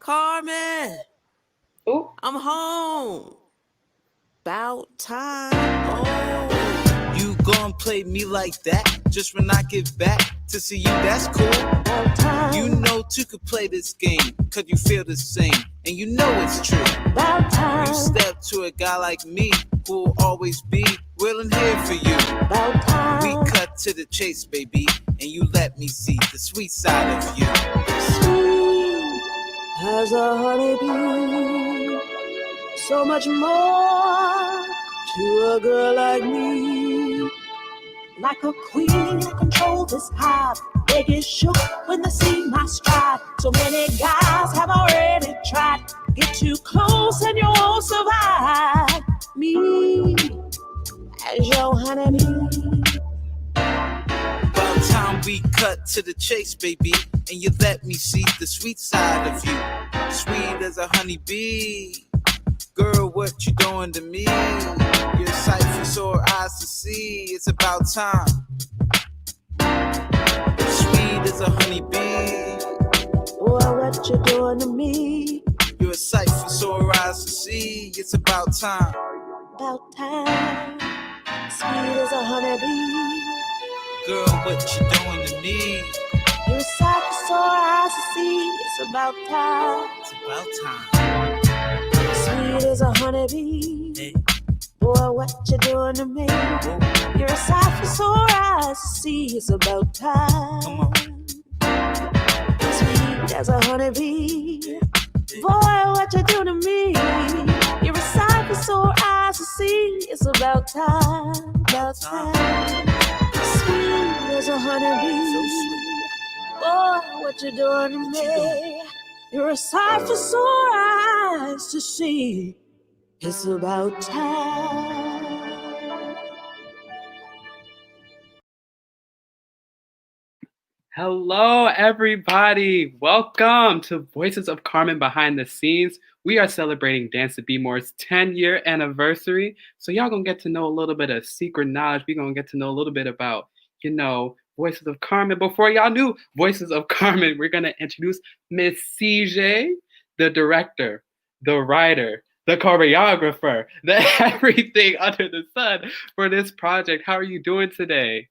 Carmen. Ooh. I'm home. About time. Oh, you gon' play me like that? Just when I get back to see you, that's cool. About time. You know two could play this game, cause you feel the same, and you know it's true. About time. You step to a guy like me, who'll always be willing here for you. About time. We cut to the chase, baby, and you let me see the sweet side of you. Sweet as a honeybee, so much more to a girl like me. Like a queen, I control this hive. They get shook when they see my stride. So many guys have already tried. Get too close and you won't survive. Me as your honeybee. About time we cut to the chase, baby, and you let me see the sweet side of you. Sweet as a honeybee. Girl, what you doing to me? You're a sight for sore eyes to see. It's about time. Sweet as a honeybee. Boy, what you doing to me? You're a sight for sore eyes to see. It's about time. About time. Sweet as a honeybee. Girl, what you doing to me? You're a sight for sore eyes to see. It's about time. It's about time. Sweet as a honeybee. Hey. Boy, what you doing to me? You're a sight for sore eyes to see. It's about time. Come on. Sweet as a honeybee. Boy, what you doing to me? You're a sight for sore eyes to see. It's about time. About time. Sweet as a honeybee. So sweet. Boy, what you doing to me? You're a sight for sore eyes to see. It's about time. Hello, everybody. Welcome to Voices of Carmen Behind the Scenes. We are celebrating Dance to Be More's 10-year anniversary. So y'all gonna get to know a little bit of secret knowledge. We're gonna get to know a little bit about, Voices of Carmen. Before y'all knew Voices of Carmen, we're gonna introduce Miss CJay, the director, the writer, the choreographer, the everything under the sun for this project. How are you doing today?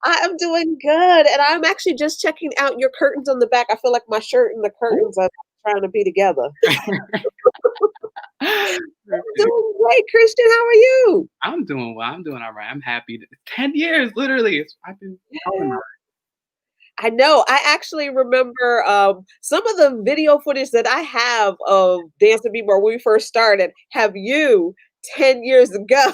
I am doing good, and I'm actually just checking out your curtains on the back. I feel like my shirt and the curtains are trying to be together. I'm doing great, Christian. How are you? I'm doing well. I'm doing all right. I'm happy. 10 years, literally. I've been. Yeah. I know. I actually remember some of the video footage that I have of Dance to Be More when we first started. Have you 10 years ago?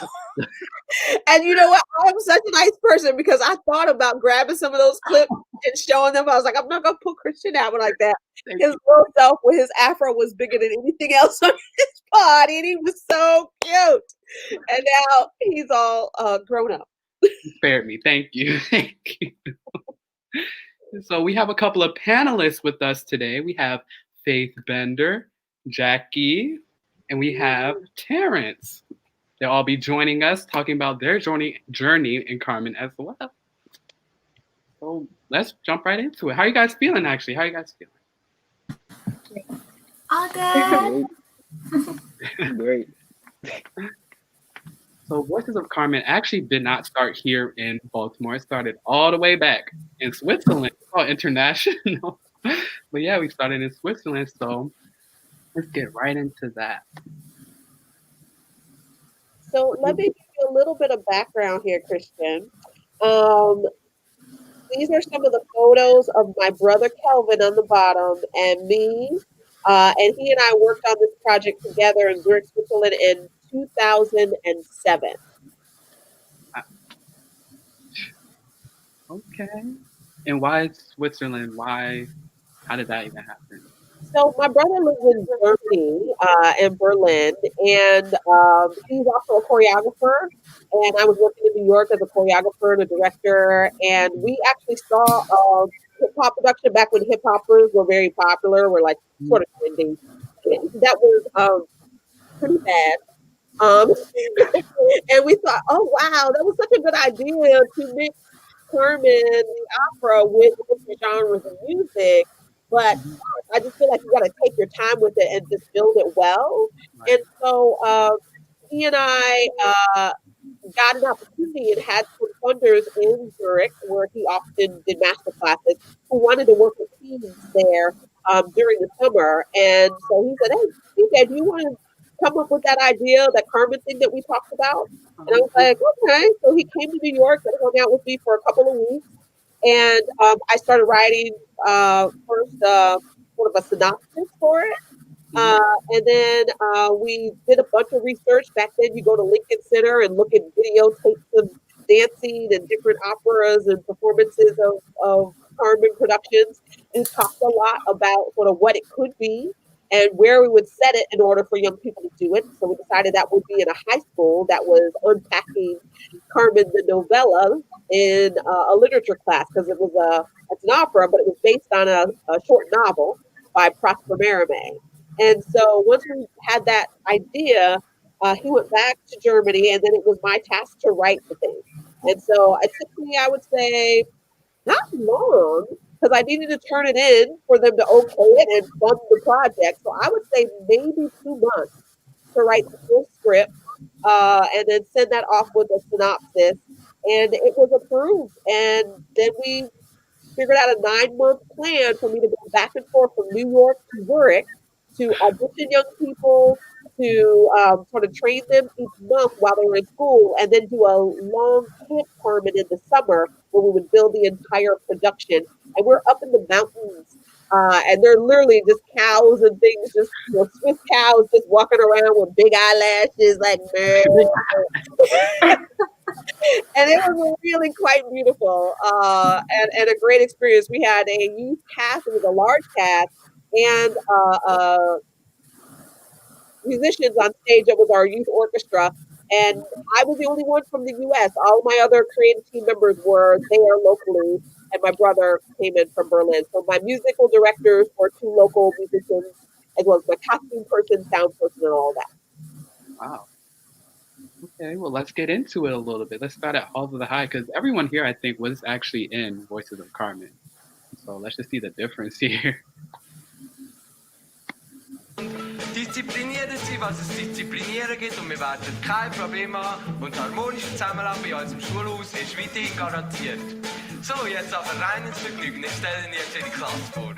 And you know what? I'm such a nice person because I thought about grabbing some of those clips and showing them. I was like, I'm not gonna put Christian out like that. His little self with his afro was bigger than anything else on his body, and he was so cute. And now he's all grown up. Spared me. Thank you. Thank you. So we have a couple of panelists with us today. We have Faith Bender, Jackie, and we have Terrence. They'll all be joining us, talking about their journey in Carmen as well. So let's jump right into it. How are you guys feeling, actually? How are you guys feeling? All good. Great. So Voices of Carmen actually did not start here in Baltimore. It started all the way back in Switzerland. It's called international. But yeah, we started in Switzerland. So let's get right into that. So let me give you a little bit of background here, Christian. These are some of the photos of my brother Kelvin on the bottom and me. And he and I worked on this project together in Zurich, Switzerland in 2007. Okay. And why Switzerland? How did that even happen? So my brother lives in Germany, in Berlin, and he's also a choreographer. And I was working in New York as a choreographer and a director. And we actually saw hip hop production back when hip hoppers were very popular. Were like sort of trending. That was pretty bad. And we thought, oh wow, that was such a good idea to mix Carmen the opera with different genres of music. But I just feel like you got to take your time with it and just build it well. Right. And so he and I got an opportunity and had some funders in Zurich where he often did master classes who wanted to work with teens there during the summer. And so he said, "Hey, CJay, do you want to come up with that idea, that Carmen thing that we talked about?" And I was like, "Okay." So he came to New York and hung out with me for a couple of weeks. And I started writing first sort of a synopsis for it. Mhm. And then we did a bunch of research. Back then, you go to Lincoln Center and look at videotapes of dancing and different operas and performances of Carmen productions, and talked a lot about sort of what it could be and where we would set it in order for young people to do it. So we decided that would be in a high school that was unpacking Carmen the novella in a literature class because it's an opera, but it was based on a short novel by Prosper Mérimée. And so once we had that idea, he went back to Germany, and then it was my task to write the thing. And so it took me, I would say, not long, because I needed to turn it in for them to okay it and fund the project. So I would say maybe 2 months to write the full script, and then send that off with a synopsis. And it was approved. And then we figured out a 9-month plan for me to go back and forth from New York to Zurich to audition young people, to sort of train them each month while they were in school, and then do a long camp Carmen in the summer where we would build the entire production. And we're up in the mountains. And they're literally just cows and things, just Swiss cows just walking around with big eyelashes, like and it was really quite beautiful and a great experience. We had a youth cast; it was a large cast, and musicians on stage. It was our youth orchestra, and I was the only one from the U.S. All my other creative team members were there locally, and my brother came in from Berlin. So my musical directors were 2 local musicians, as well as my costume person, sound person, and all that. Wow. Okay, well, let's get into it a little bit. Let's start at Halls of the High because everyone here, I think, was actually in Voices of Carmen. So let's just see the difference here. Diszipliniert sie, was es disziplinieren gibt und wir werden kein Problem haben und harmonisches Zusammenleben bei uns im Schulhaus ist weiterhin garantiert. So, jetzt aber rein ins Vergnügen. Ich stelle Ihnen jetzt Ihre Klasse vor.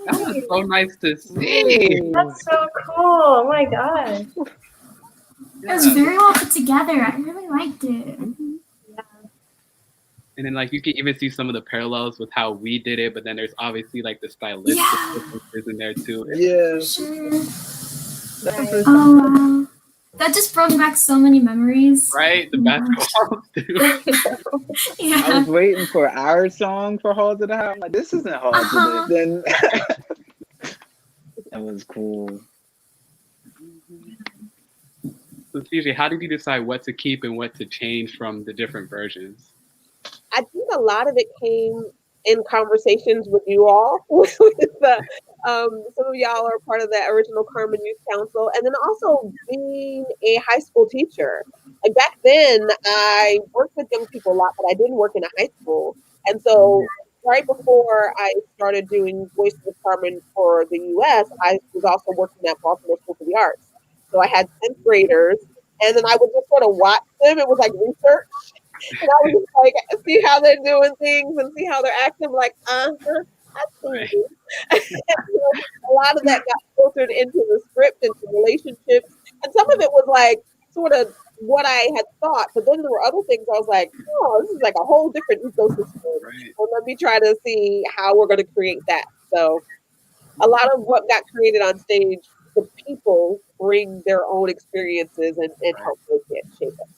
That was so nice to see. That's so cool. Oh my gosh. Yeah. It was very well put together. I really liked it. And then like you can even see some of the parallels with how we did it, but then there's obviously like the stylistic Yeah. differences in there too. Yeah. Sure. Oh wow. That just brought back so many memories. Right? The basketball too. I Yeah. was waiting for our song for Halls of the House. I'm like, this isn't Halls Uh-huh. of the. Then that was cool. So CJay, how did you decide what to keep and what to change from the different versions? I think a lot of it came in conversations with you all. Some of y'all are part of the original Carmen Youth Council, and then also being a high school teacher. Like back then, I worked with young people a lot, but I didn't work in a high school. And so, right before I started doing Voices of Carmen for the U.S., I was also working at Baltimore School for the Arts. So I had 10th graders, and then I would just sort of watch them. It was like research. And I was just like, see how they're doing things and see how they're acting. Like, I see you. A lot of that got filtered into the script, into relationships. And some of it was like sort of what I had thought. But then there were other things I was like, oh, this is like a whole different ecosystem. Right. So let me try to see how we're going to create that. So a lot of what got created on stage, the people bring their own experiences and help make it shape it.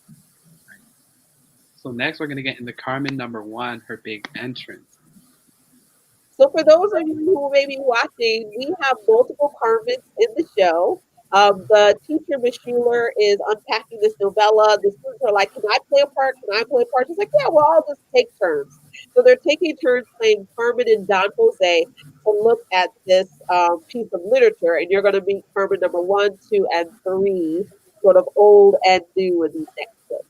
So next we're gonna get into Carmen #1, her big entrance. So for those of you who may be watching, we have multiple Carmens in the show. The teacher, Miss Schuler, is unpacking this novella. The students are like, can I play a part? Can I play a part? She's like, yeah, well, I'll just take turns. So they're taking turns playing Carmen and Don Jose to look at this piece of literature. And you're going to meet Carmen #1, 2, and 3, sort of old and new in these next books.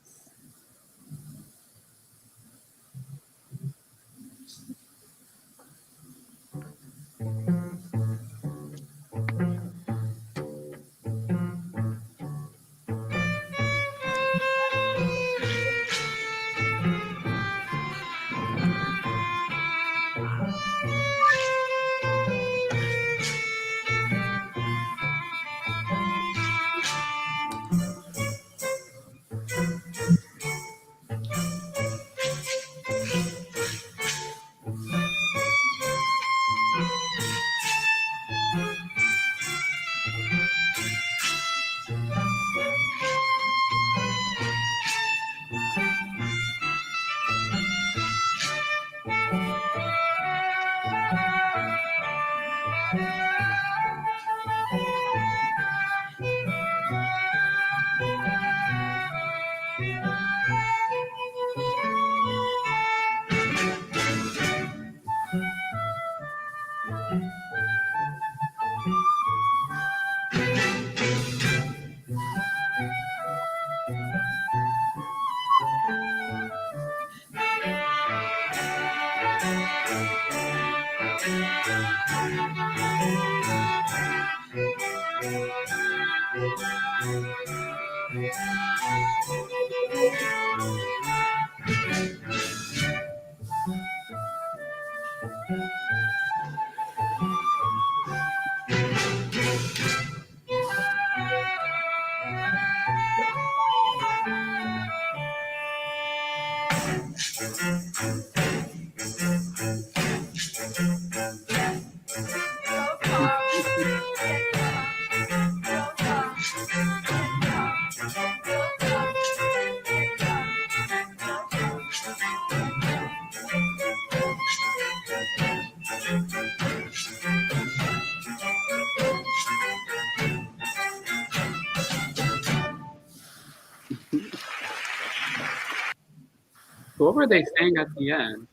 So what were they saying at the end?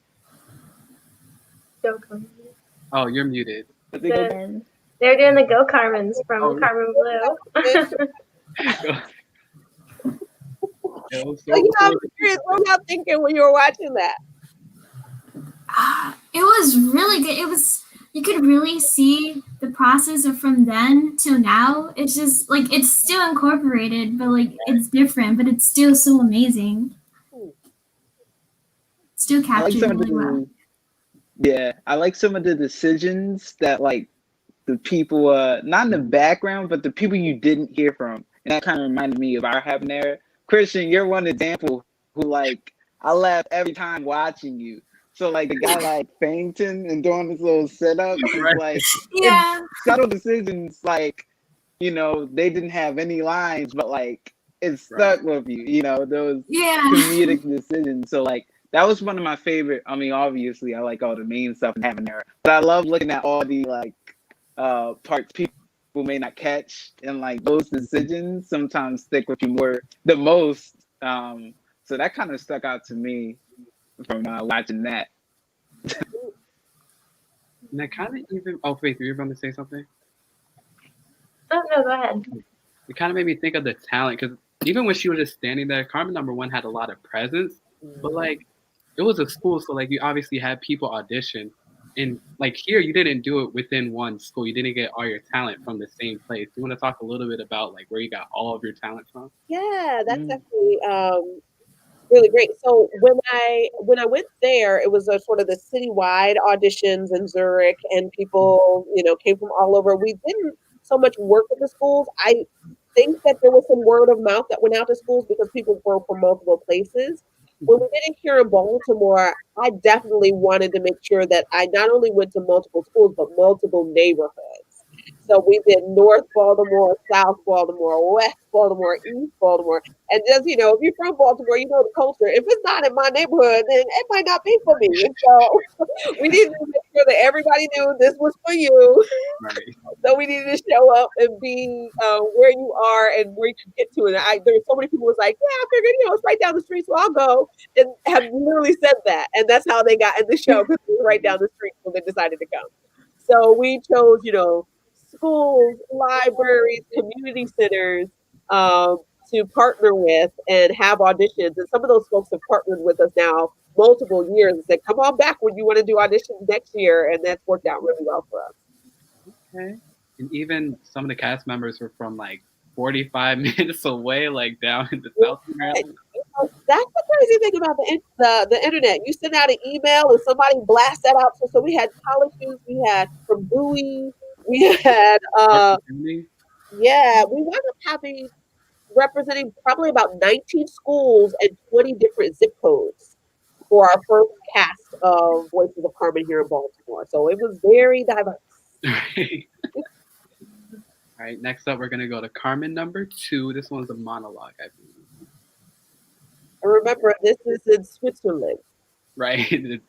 Go Carmen. Oh, you're muted. They're doing the Go Carmens from Oh, Carmen Blue. It was so So, you know, I'm cool. curious, what were y'all thinking when you were watching that? It was really good. It was, you could really see the process of from then till now. It's just like it's still incorporated, but like it's different, but it's still so amazing. Still I like captured some of really well. Yeah, I like some of the decisions that like the people, not in the background, but the people you didn't hear from, and that kind of reminded me of our habanero. Christian, you're one example who like I laugh every time watching you. So like the guy like fainting and doing this little setup is Right. like it's Yeah. subtle decisions. Like they didn't have any lines, but like it Right. stuck with you. Those Yeah. comedic decisions. So like that was one of my favorite. I mean, obviously I like all the main stuff in habanero, but I love looking at all the like parts people may not catch, and like those decisions sometimes stick with you the most. So that kind of stuck out to me from watching that. And I kind of even. Oh, wait, you were going to say something? Oh, no, go ahead. It kind of made me think of the talent because even when she was just standing there, Carmen #1 had a lot of presence, but like it was a school, so like you obviously had people audition, and like here you didn't do it within one school. You didn't get all your talent from the same place. You want to talk a little bit about like where you got all of your talent from? Yeah, that's actually really great. So when I went there, it was a sort of the citywide auditions in Zurich, and people came from all over. We didn't so much work with the schools. I think that there was some word of mouth that went out to schools because people were from multiple places. When we did it here in Baltimore, I definitely wanted to make sure that I not only went to multiple schools but multiple neighborhoods. So we did North Baltimore, South Baltimore, West Baltimore, East Baltimore. And just, if you're from Baltimore, you know the culture. If it's not in my neighborhood, then it might not be for me. And so we needed to make sure that everybody knew this was for you. Right. So we needed to show up and be where you are and where you can get to. And there were so many people who was like, yeah, I figured, it's right down the street, so I'll go. And have literally said that. And that's how they got in the show, because it was right down the street when they decided to come. So we chose, schools, libraries, community centers to partner with and have auditions. And some of those folks have partnered with us now multiple years and said, come on back when you want to do auditions next year. And that's worked out really well for us. Okay. And even some of the cast members were from like 45 minutes away, like down in the South Maryland. That's the crazy thing about the internet. You send out an email and somebody blasts that out. So we had colleges, we had from Bowie, we had we wound up representing probably about 19 schools and 20 different zip codes for our first cast of Voices of Carmen here in Baltimore. So it was very diverse. All right, next up, we're going to go to Carmen #2. This one's a monologue, I believe. And remember, this is in Switzerland. Right, the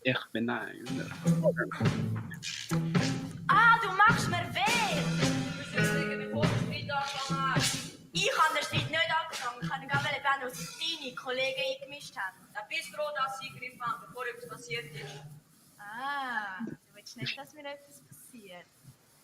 Ich bin ein. Du machst mir weh! Ich habe den Streit nicht angefangen. Ich habe gerade erwähnen, was sich deine Kollegen eingemischt haben. Da bist du froh, dass sie eingegriffen haben, bevor etwas passiert ist. Du willst nicht, dass mir etwas passiert.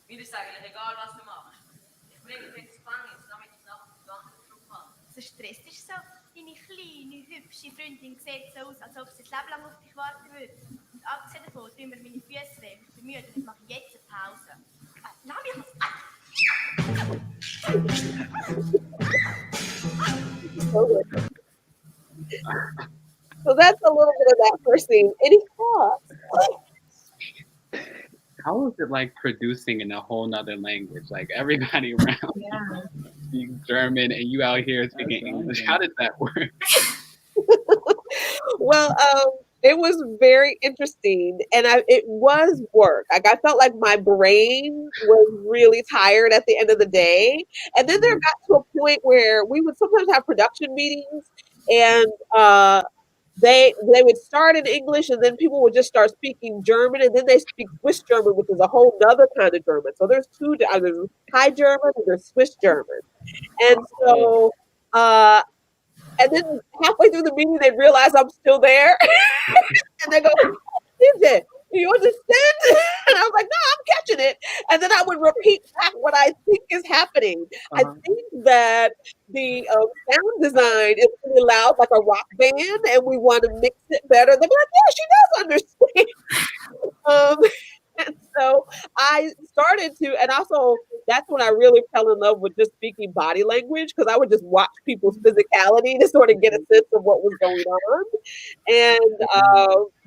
Mir ist eigentlich egal, was du machst. Ich bringe dich ins Gefängnis, damit ich nachher die ganze Druck habe. So stresst dich so. Deine kleine, hübsche Freundin sieht so aus, als ob sie das Leben lang auf dich warten würde. Und abgesehen davon tun mir meine Füße weh. Ich bin müde und ich mache jetzt eine Pause. Lass mich was an! So that's a little bit of that first scene. Any thoughts? How was it like producing in a whole nother language? Like everybody around speaks German and you out here speaking English. How did that work? Well, it was very interesting, and it was work. Like I felt like my brain was really tired at the end of the day, and then there got to a point where we would sometimes have production meetings, and they would start in English, and then people would just start speaking German, and then they speak Swiss German, which is a whole nother kind of German. So there's there's High German and there's Swiss German, and so. And then halfway through the meeting, they realize I'm still there. And they go, CJay, do you understand? And I was like, no, I'm catching it. And then I would repeat back what I think is happening. I think that the sound design is really loud, like a rock band, and we want to mix it better. They'll be like, yeah, she does understand. And so I started to, and also that's when I really fell in love with just speaking body language, because I would just watch people's physicality to sort of get a sense of what was going on, and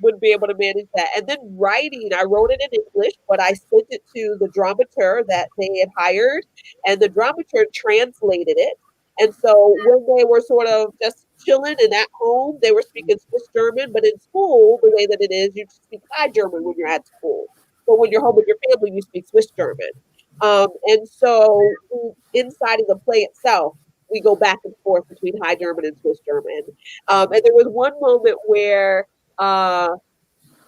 would wouldn't be able to manage that. And then writing, I wrote it in English, but I sent it to the dramaturg that they had hired, and the dramaturg translated it. And so when they were sort of just chilling and at home, they were speaking Swiss German. But in school, the way that it is, you speak High German when you're at school. But when you're home with your family, you speak Swiss German. And so inside of the play itself, we go back and forth between High German and Swiss German. And there was one moment where there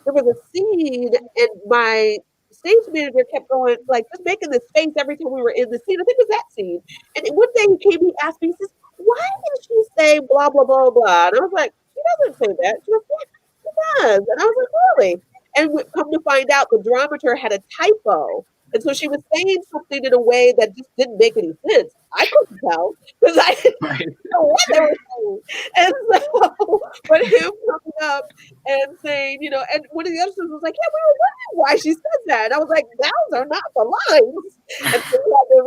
was a scene, and my stage manager kept going, like, just making this face every time we were in the scene. I think it was that scene. And one day he asked me, he says, why did she say blah, blah, blah, blah? And I was like, she doesn't say that. She goes, yeah, she does. And I was like, really? And we come to find out, the dramaturg had a typo. And so she was saying something in a way that just didn't make any sense. I couldn't tell because I didn't know what they were saying. And so, but him coming up and saying, you know, and one of the other students was like, yeah, we were wondering why she said that. And I was like, those are not the lines. And so we had to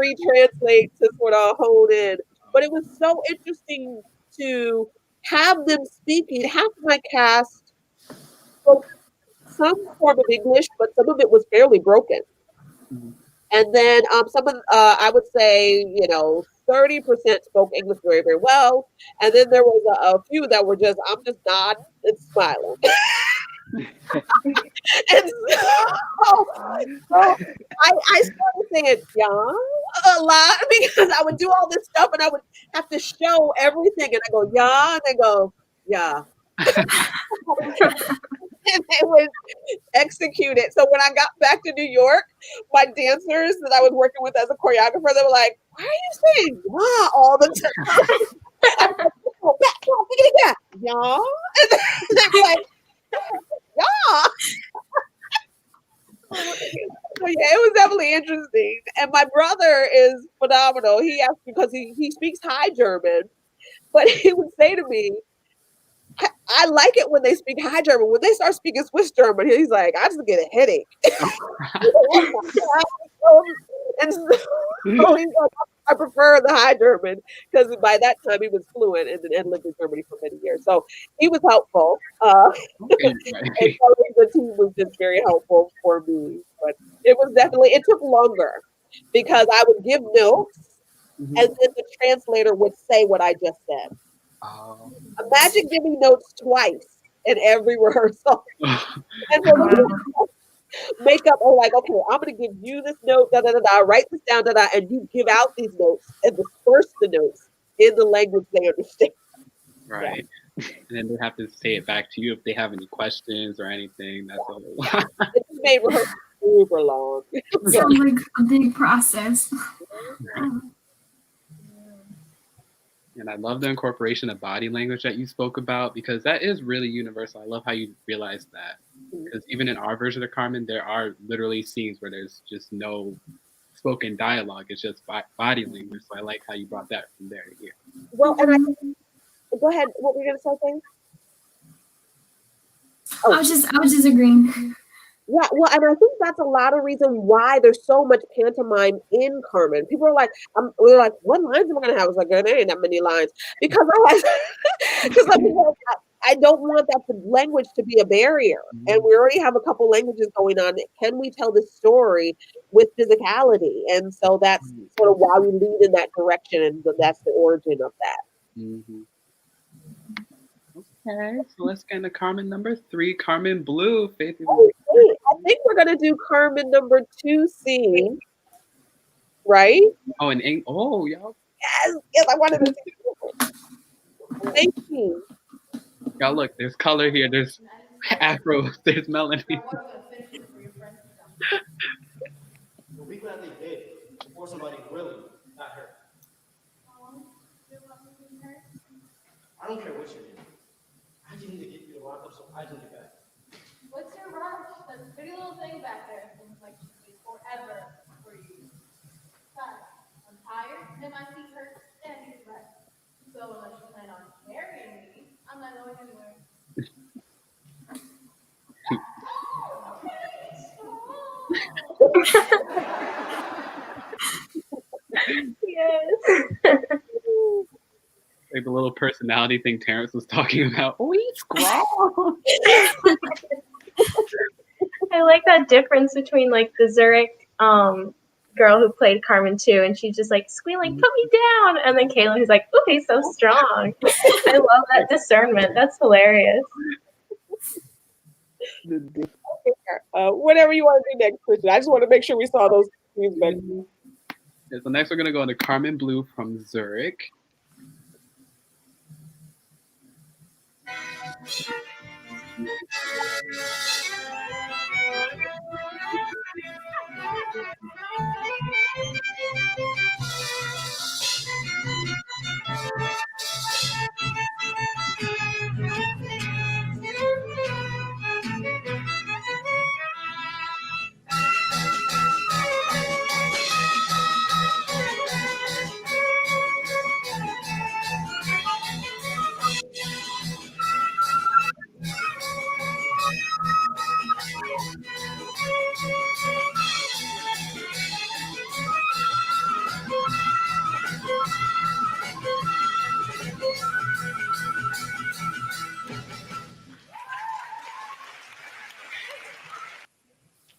retranslate to sort of hone in. But it was so interesting to have them speaking. Half of my cast spoke some form of English, but some of it was fairly broken. And then some of, I would say, you know, 30% spoke English very, very well. And then there was a few that were just, I'm just nodding and smiling. And so I started saying, yeah, a lot, because I would do all this stuff and I would have to show everything. And I go, yeah, and they go, yeah. And they would execute it. So when I got back to New York, my dancers that I was working with as a choreographer, they were like, why are you saying yeah all the time? Yeah. And they were like, yeah. So yeah, it was definitely interesting. And my brother is phenomenal. He asked, because he speaks High German, but he would say to me, I like it when they speak High German. When they start speaking Swiss German, he's like, I just get a headache. And so he's like, I prefer the High German, because by that time he was fluent and lived in Germany for many years. So he was helpful. And so the team was just very helpful for me. But it was definitely, it took longer because I would give notes and then the translator would say what I just said. Imagine giving notes twice in every rehearsal. And so the makeup are like, okay, I'm going to give you this note, da da da da, write this down, da da, and you give out these notes and disperse the notes in the language they understand. Right. Yeah. And then they have to say it back to you if they have any questions or anything. That's all. It just made rehearsal super long. It sounds like a big process. And I love the incorporation of body language that you spoke about, because that is really universal. I love how you realize that. Because even in our version of Carmen, there are literally scenes where there's just no spoken dialogue. It's just body language. So I like how you brought that from there to here. Well, and go ahead. What were you going to say, Thing? Oh. I was just agreeing. Yeah, well, and I think that's a lot of reason why there's so much pantomime in Carmen. People are like, we're like, what lines am I gonna have? I was like, there ain't that many lines, because I don't want that language to be a barrier. And we already have a couple languages going on. Can we tell this story with physicality? And so that's sort of why we lead in that direction, and that's the origin of that. Mm-hmm. Okay, so let's get into Carmen number 3, Carmen Blue. Faith. Oh, I think we're gonna do Carmen number 2 scene, right? Oh, and y'all. Yes, I wanted to see. Thank you. Y'all, look, there's color here. There's afro. There's melody. You'll be glad they did, before somebody really got hurt. I don't care what you did. I just need to get you to lock up so I can get back. What's your rush? That pretty little thing back there seems like it should be forever for you. Besides, I'm tired and my feet hurt and I need rest. So unless you plan on marrying me, I'm not going anywhere. Yes. Like the little personality thing Terrence was talking about. Oh, he's squall. like that difference between like the Zurich girl who played Carmen too, and she's just like squealing, "Put me down," and then Caitlin who's like, "Ooh, he's so strong." I love that discernment. That's hilarious. Whatever you want to do next, Christian. I just want to make sure we saw those scenes back. Yeah, so next we're gonna go into Carmen Blue from Zurich.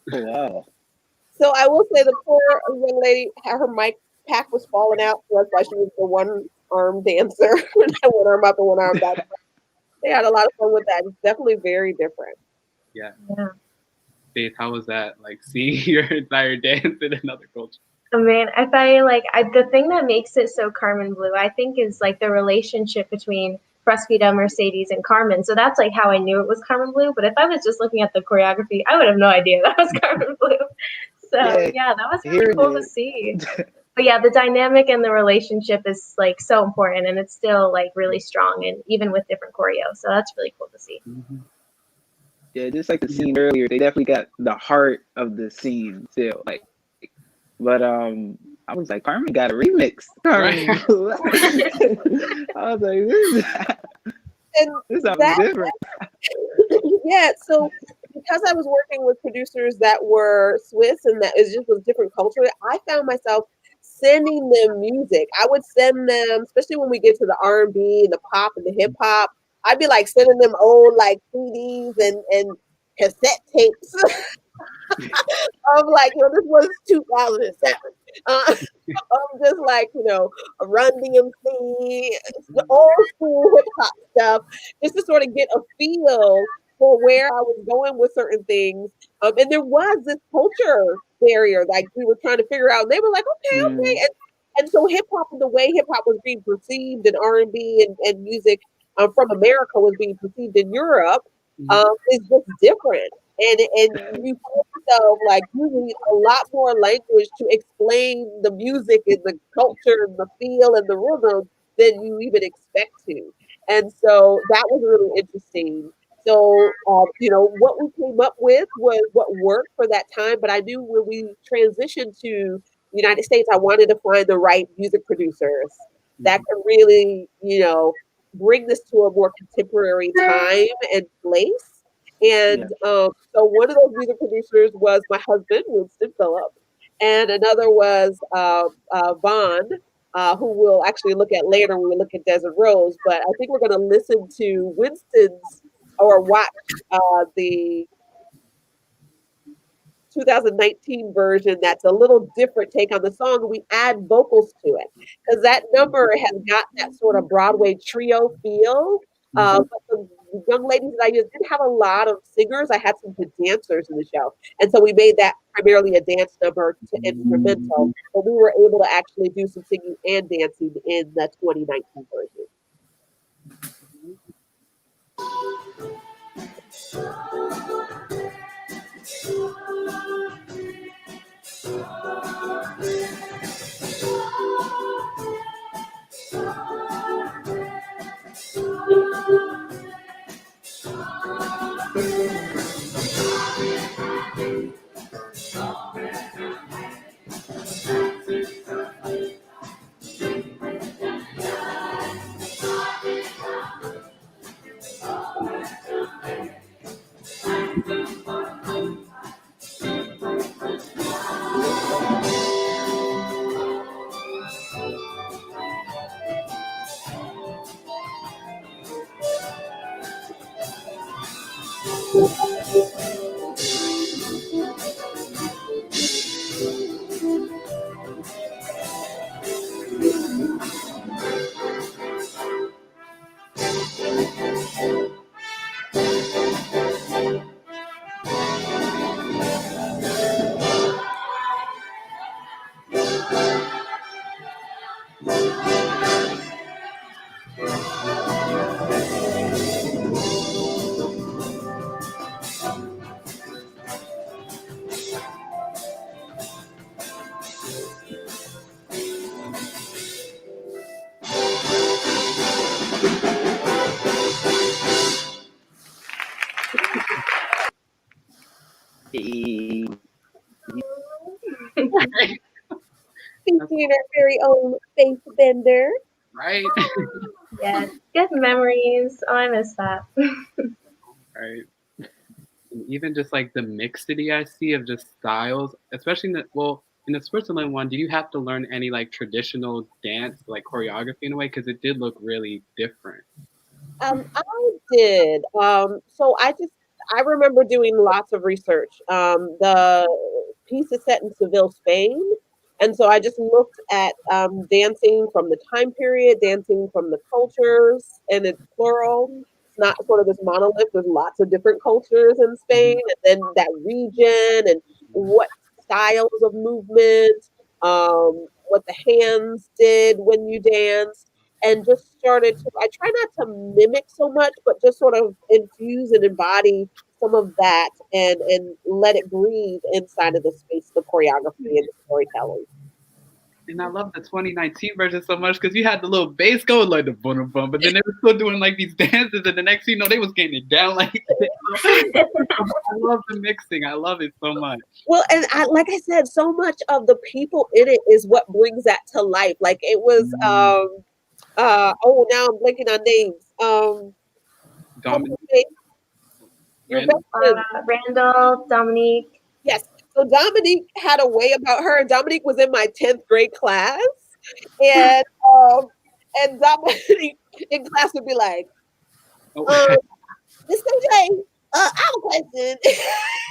Wow. So I will say the poor young lady, her mic pack was falling out, so that's why she was the one arm dancer. One arm up and one arm back. They had a lot of fun with that. It's definitely very different. Yeah. Yeah. Faith, how was that? Like seeing your entire dance in another culture? I mean, I feel like the thing that makes it so Carmen Blue, I think, is like the relationship between Frespita, Mercedes, and Carmen. So that's like how I knew it was Carmen Blue. But if I was just looking at the choreography, I would have no idea that was Carmen Blue. So yeah, that was really cool to see. But yeah, the dynamic and the relationship is like so important, and it's still like really strong, and even with different choreo. So that's really cool to see. Mm-hmm. Yeah, just like the scene earlier, they definitely got the heart of the scene still. Like, but I was like, Carmen got a remix. Carmen. I was like, this sounds different. Yeah, so because I was working with producers that were Swiss and that it just was different culture, I found myself sending them music. I would send them, especially when we get to the R&B and the pop and the hip hop, I'd be like sending them old like CDs and cassette tapes of like, this was 2007. I'm just like, a Run DMC, the old school hip hop stuff, just to sort of get a feel for where I was going with certain things. And there was this culture barrier, like we were trying to figure out. And they were like, okay. And so hip hop and the way hip hop was being perceived in R&B and music from America was being perceived in Europe is just different. And you find yourself like using a lot more language to explain the music and the culture and the feel and the rhythm than you even expect to. And so that was really interesting. So, what we came up with was what worked for that time. But I knew when we transitioned to the United States, I wanted to find the right music producers that could really, bring this to a more contemporary time and place. And so one of those music producers was my husband, Winston Philip, and another was Vaughn, who we'll actually look at later when we look at Desert Rose. But I think we're going to listen to Winston's or watch the 2019 version that's a little different take on the song. We add vocals to it because that number has got that sort of Broadway trio feel. But the young ladies that I used didn't have a lot of singers. I had some good dancers in the show. And so we made that primarily a dance number to instrumental. But we were able to actually do some singing and dancing in the 2019 version. Featuring our very own Faith Bender. Right? Yes, good memories. Oh, I miss that. Right. And even just like the mixity I see of just styles, especially in the Switzerland one, did you have to learn any like traditional dance, like choreography in a way? Because it did look really different. I did. I remember doing lots of research. The piece is set in Seville, Spain, and so I just looked at dancing from the time period, dancing from the cultures, and it's plural. It's not sort of this monolith. There's lots of different cultures in Spain, and then that region and what styles of movement, what the hands did when you dance and just started to I try not to mimic so much, but just sort of infuse and embody some of that and let it breathe inside of the space, the choreography and the storytelling. And I love the 2019 version so much because you had the little bass going like the boom boom, but then they were still doing like these dances, and the next thing you know, they was getting it down like. I love the mixing. I love it so much. Well, and like I said, so much of the people in it is what brings that to life. Like it was oh, now I'm blanking on names. Dominic, Your Randall? best friend. Randall, Dominique. Yes. So Dominique had a way about her. Dominique was in my 10th grade class. And Dominique in class would be like, Oh. Miss CJay, I have a question.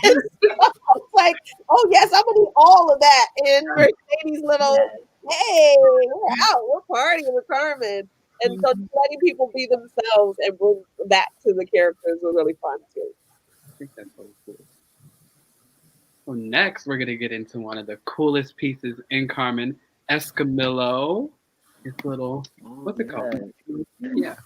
And so I was like, oh yes, I'm gonna need all of that in Mercedes' little, hey, we're out, we're partying with Carmen. And so just letting people be themselves and bring that to the characters was really fun too. I think that's so cool. So next, we're gonna get into one of the coolest pieces in Carmen, Escamillo. His little, what's it called? Yeah.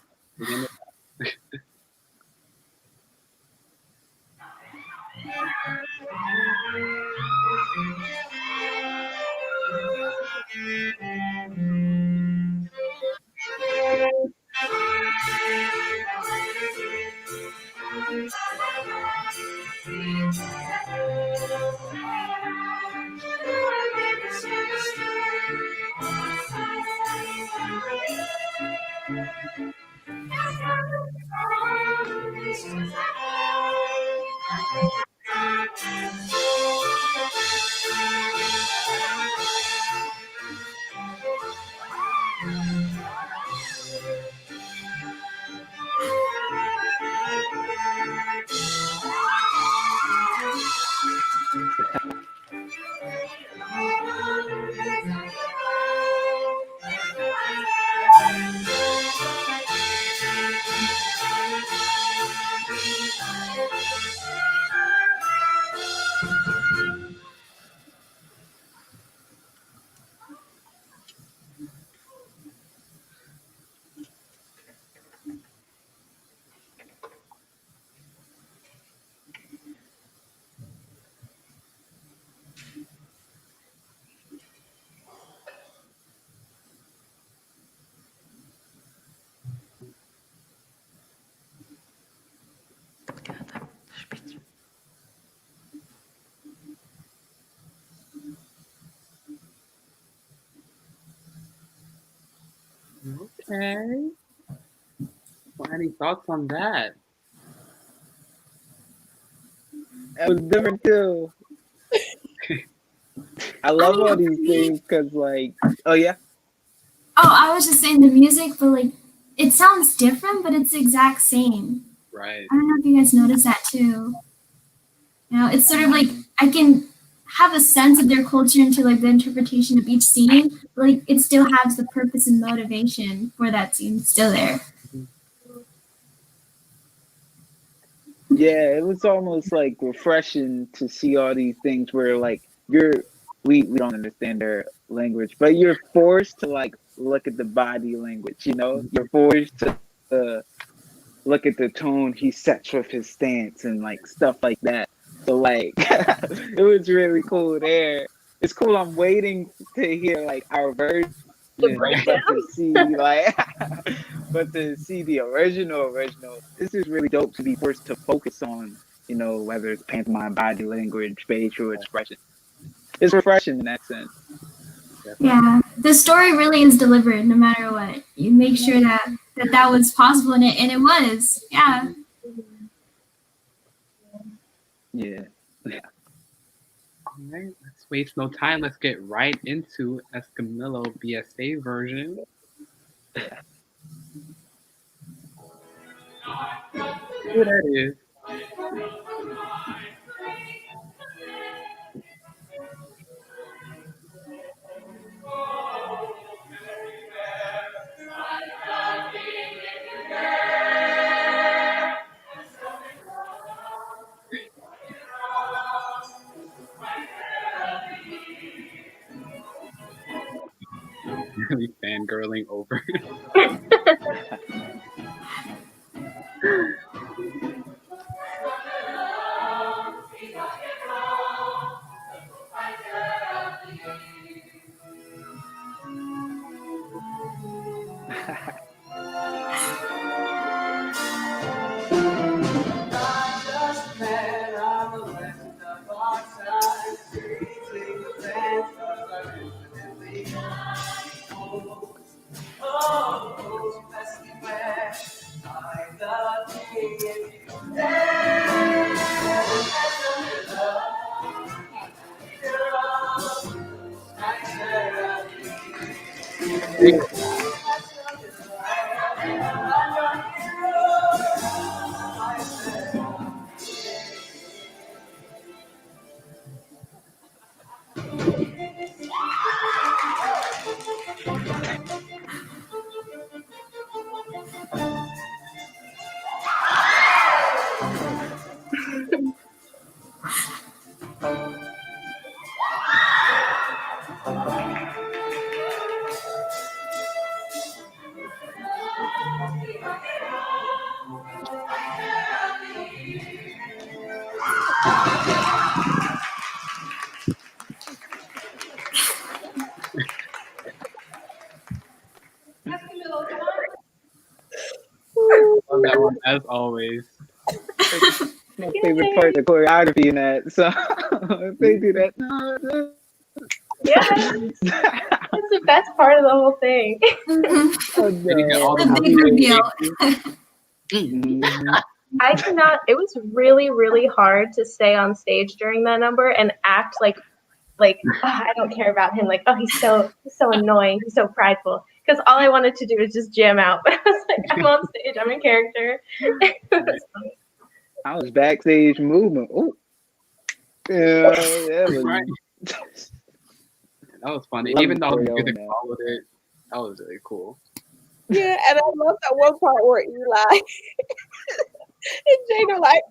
Okay. Well, any thoughts on that? It was different too. I love all these things because, like, oh yeah. Oh, I was just saying the music, but like it sounds different, but it's the exact same. Right. I don't know if you guys noticed that too. You know, it's sort of like I can have a sense of their culture into like the interpretation of each scene, but like it still has the purpose and motivation for that scene still there. Yeah, it was almost like refreshing to see all these things where like we don't understand their language, but you're forced to like look at the body language, you know? You're forced to look at the tone he sets with his stance and like stuff like that. So like it was really cool there. It's cool. I'm waiting to hear like our version, but to see like but to see the original. This is really dope to be forced to focus on you know, whether it's pantomime, body language, facial expression. It's refreshing in that sense. Yeah, the story really is delivered no matter what. You make sure that was possible, and it was. Yeah. Yeah. All right, let's waste no time. Let's get right into Escamillo BSA version. Who that is? Really fangirling over. Love that one as always. My favorite part, the choreography in that. So if they do that. Yeah, it's the best part of the whole thing. Oh, Then you get all The big reveal. Mhm. I cannot. It was really, really hard to stay on stage during that number and act like I don't care about him. Like, oh, he's so annoying. He's so prideful. Because all I wanted to do was just jam out. But I was like, I'm on stage. I'm in character. It was funny. I was backstage movement. Oh, yeah, that was. Right. That was funny. Love Even though the choreo music in that. followed it, that was really cool. Yeah, and I love that one part where Eli and Jane are like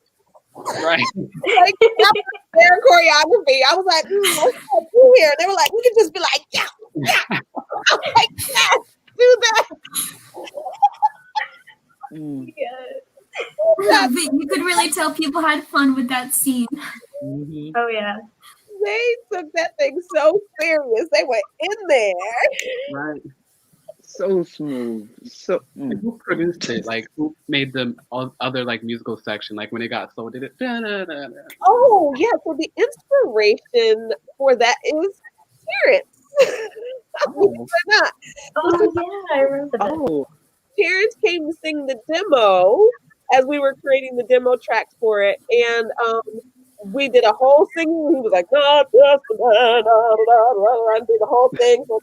Right. that was their choreography. I was like, what's that do here? They were like, we can just be like, yeah, yeah. I was like, yes, do that. Mm. Yeah. But you could really tell people had fun with that scene. Mhm. Oh, yeah. They took that thing so serious. They were in there. Right. So smooth. So. And who produced it? Like, who made the other like musical section? Like when it got sold, did it? Da-da-da-da. Oh, yeah. So the inspiration for that is Terrence. Oh. Believe it or not. Oh, yeah. I remember that. Oh, Terrence came to sing the demo as we were creating the demo tracks for it, and we did a whole singing. He was like, "God bless the man," and did the whole thing. So,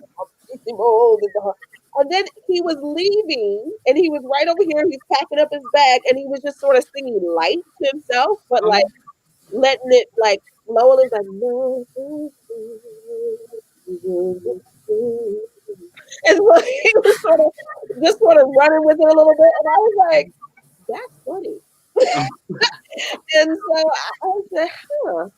and then he was leaving, and he was right over here. He's packing up his bag, and he was just sort of singing light to himself, but like letting it like flow. It was like. And so he was sort of running with it a little bit, and I was like, "That's funny." And so I said, "Huh."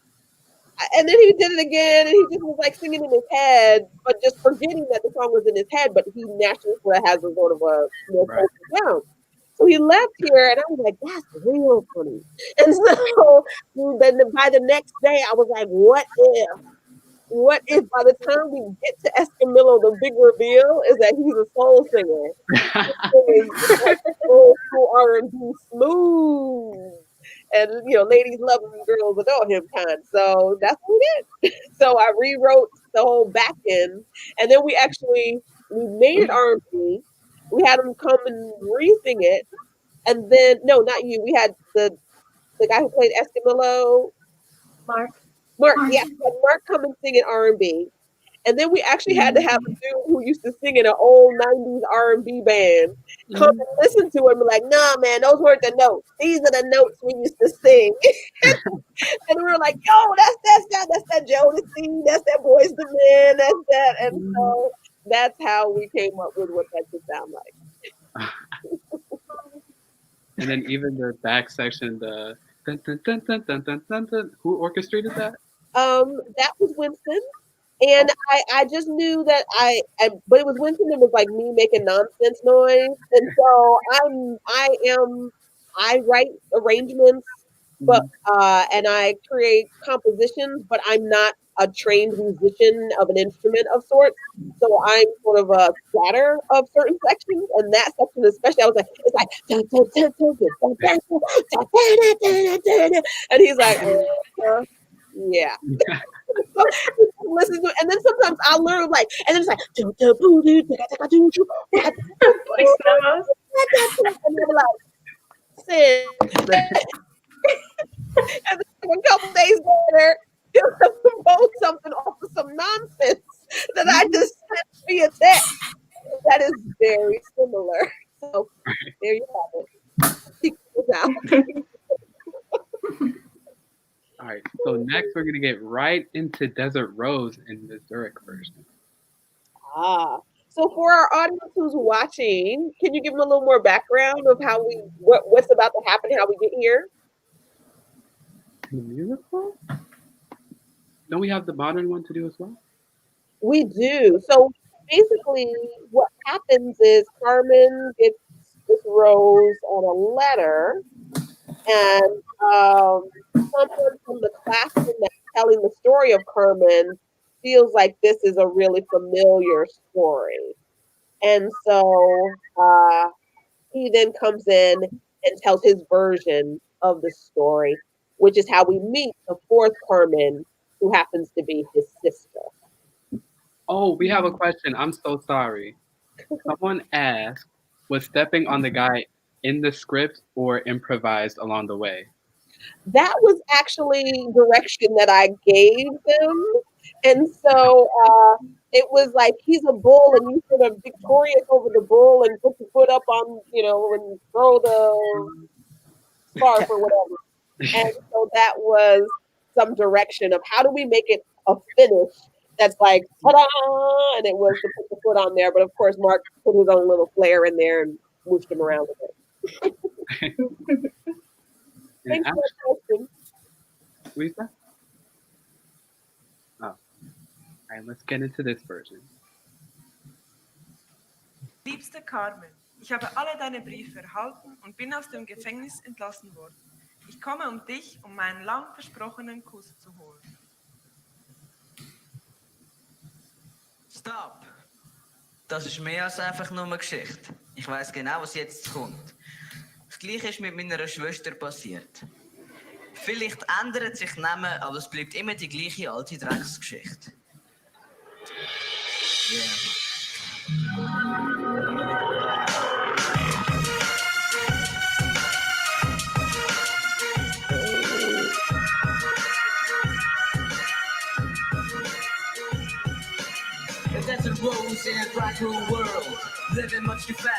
And then he did it again, and he just was like singing in his head, but just forgetting that the song was in his head. But he naturally sort of has a sort of a Right. down. So he left here, and I was like, "That's real funny." And so then by the next day, I was like, What if by the time we get to Escamillo, the big reveal is that he's a soul singer? Old school R&B smooth. and ladies love him, girls adore him kind. So that's what we did. So I rewrote the whole back end, and then we made it R&B. We had him come and re-sing it, and then no, not you. We had the guy who played Eskimolo, Mark. Mark. Yeah, we had Mark come and sing it R&B. And then we actually had to have a dude who used to sing in an old 90s R&B band come and listen to it and be like, nah, man, those weren't the notes. These are the notes we used to sing. And we were like, yo, that's that Jodeci, that's that Boys to Men, that's that. And so that's how we came up with what that should sound like. And then even the back section, the dun, dun, dun, dun, dun, dun, dun, dun, who orchestrated that? That was Winston. And I just knew that but it was Winston. It was like me making nonsense noise, and so I write arrangements, but and I create compositions, but I'm not a trained musician of an instrument of sorts. So I'm sort of a splatter of certain sections, and that section especially, I was like, it's like, and he's like, yeah. Listen to it, and then sometimes I'll learn like, and then it's like, and they're like, and then a couple days later, he'll compose something off of some nonsense that I just sent via text. That is very similar. So there you have it. All right, so next we're gonna get right into Desert Rose in the Zurich version. So for our audience who's watching, can you give them a little more background of how what's about to happen, how we get here? The musical? Don't we have the modern one to do as well? We do. So basically, what happens is Carmen gets this rose on a letter, and someone from the classroom that's telling the story of Carmen feels like this is a really familiar story. And so he then comes in and tells his version of the story, which is how we meet the fourth Carmen, who happens to be his sister. Oh, we have a question. I'm so sorry. Someone asked, was stepping on the guy in the script or improvised along the way? That was actually direction that I gave them. And so it was like, he's a bull and you sort of victorious over the bull and put your foot up on, and throw the scarf or whatever. And so that was some direction of how do we make it a finish that's like, ta-da! And it was to put the foot on there. But of course, Mark put his own little flair in there and moved him around with it. Thanks for the question. Lisa? Oh. All right, let's get into this version. Liebste Carmen, ich habe alle deine Briefe erhalten und bin aus dem Gefängnis entlassen worden. Ich komme dich, meinen lang versprochenen Kuss zu holen. Stop! Das ist mehr als einfach nur eine Geschichte. Ich weiß genau, was jetzt kommt. Das Gleiche ist mit meiner Schwester passiert. Vielleicht ändert sich Namen, aber es bleibt immer die gleiche alte Drecksgeschichte. Yeah. There's a rose in a bright cruel world, living much too fast.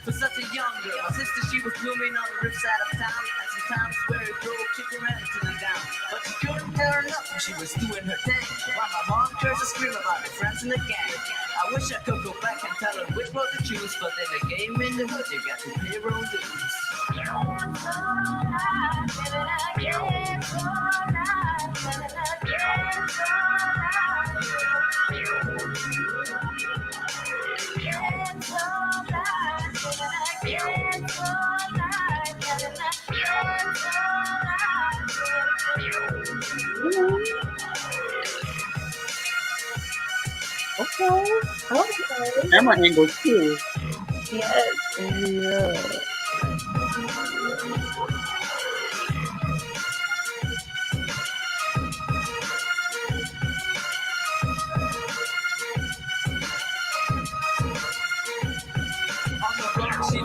For such a young girl, my sister, she was blooming on the rip side of town. And sometimes where it broke, kicked her head to the down. But she couldn't turn up when she was doing her thing. While my mom cursed and screamed about her friends in the gang. I wish I could go back and tell her which road to choose, but in the game in the hood, you got to pay your own dues. Okay. Camera angles too. Yes. Yeah.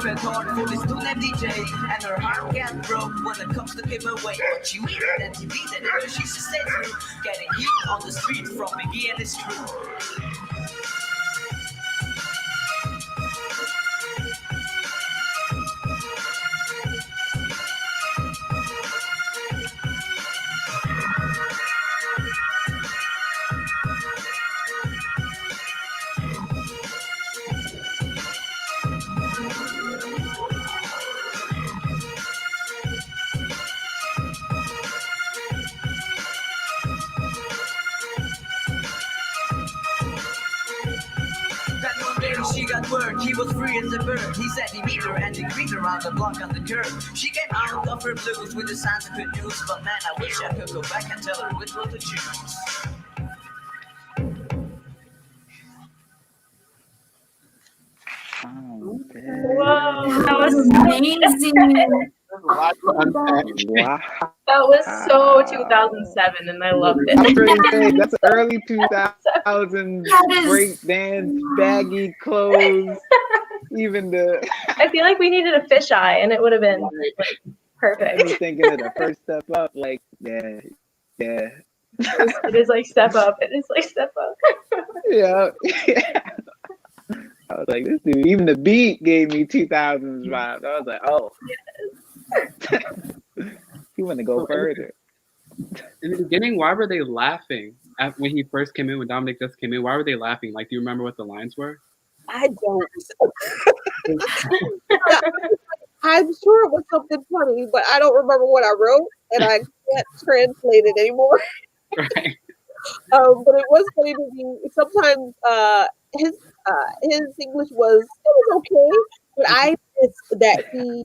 felt hard for this student DJ, and her heart got broke when it comes to give away. But she waited and she beat it, and she stayed through. Getting heat on the street from beginning is true. That one day she got word, he was free as a bird. He said he meet her and he greet her on the block on the curb. She came out of her blues with the signs of good news. But man, I wish I could go back and tell her which one to choose. Whoa, that was amazing. There's a lot to unpack. Wow. That was so 2007, and I loved I was it. ready to say that's early 2000s That is- break dance, baggy clothes, even the. I feel like we needed a fisheye, and it would have been like, I was perfect. thinking of the first step up, like yeah. It is like step up. It is like step up. Yeah. I was like, this dude, even the beat gave me 2000s vibe. I was like, oh. He want to go further. In the beginning, why were they laughing when he first came in? When Dominic just came in, why were they laughing? Like, do you remember what the lines were? I don't. I'm sure it was something funny, but I don't remember what I wrote, and I can't translate it anymore. Right. But it was funny to me. Sometimes his English was okay, but I missed that he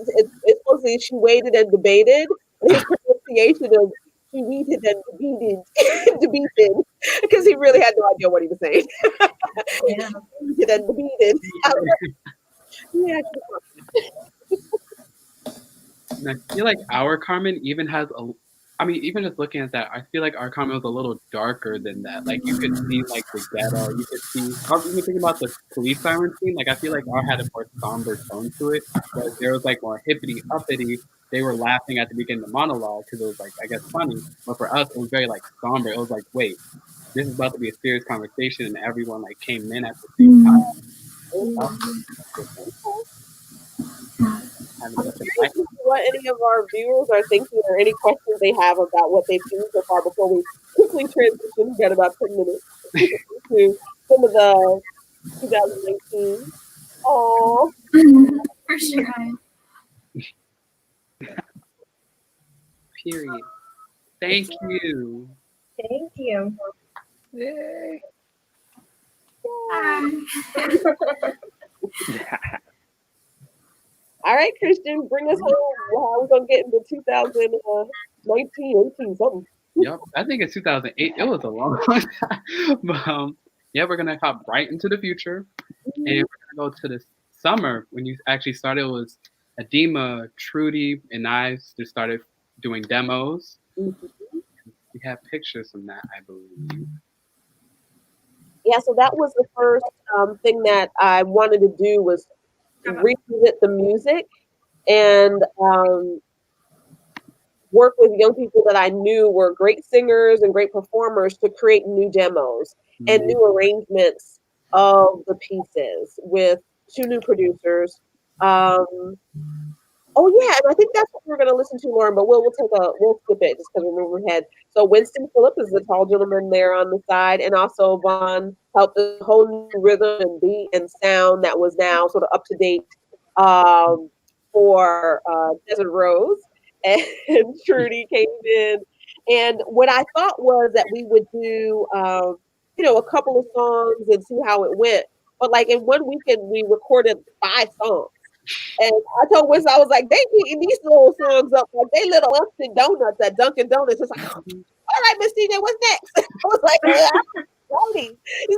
it's mostly she waited and debated. And his pronunciation of she waited and debated, because he really had no idea what he was saying. Yeah. Waited and debated. Yeah. And I feel like our Carmen even has I mean, even just looking at that, I feel like our Carmen was a little darker than that. Like, you could see, like, the ghetto. You could see, I was even thinking about the police siren scene. Like, I feel like our had a more somber tone to it. Whereas there was, like, more hippity-uppity. They were laughing at the beginning of the monologue because it was, like, I guess, funny. But for us, it was very, like, somber. It was like, wait, this is about to be a serious conversation, and everyone, like, came in at the same time. I'm curious what any of our viewers are thinking, or any questions they have about what they've seen so far before we quickly transition. We've got about 10 minutes to some of the 2019. Oh, For sure. Period. Thank you. Thank you. Yay. all right, Christian, bring us home. How are we gonna get into 2019, 18, something? Yep, I think it's 2008. It was a long time. But yeah, we're gonna hop right into the future, and we're gonna go to the summer when you actually started. It was Adema, Trudy, and I just started doing demos. Mm-hmm. We have pictures from that, I believe. Yeah, so that was the first thing that I wanted to do, was revisit the music and work with young people that I knew were great singers and great performers to create new demos and new arrangements of the pieces with 2 new producers. Oh yeah, and I think that's what we're going to listen to, Lauren. But we'll skip it just because we're moving ahead. So Winston Philip is the tall gentleman there on the side, and also Vaughn helped a whole new rhythm and beat and sound that was now sort of up to date for Desert Rose, and Trudy came in. And what I thought was that we would do, a couple of songs and see how it went. But like in one weekend, we recorded 5 songs. And I told Winston, I was like, they beating these little songs up like they little Dunkin' Donuts at Dunkin' Donuts. It's like, all right, Miss CJay, what's next? I was like, writing.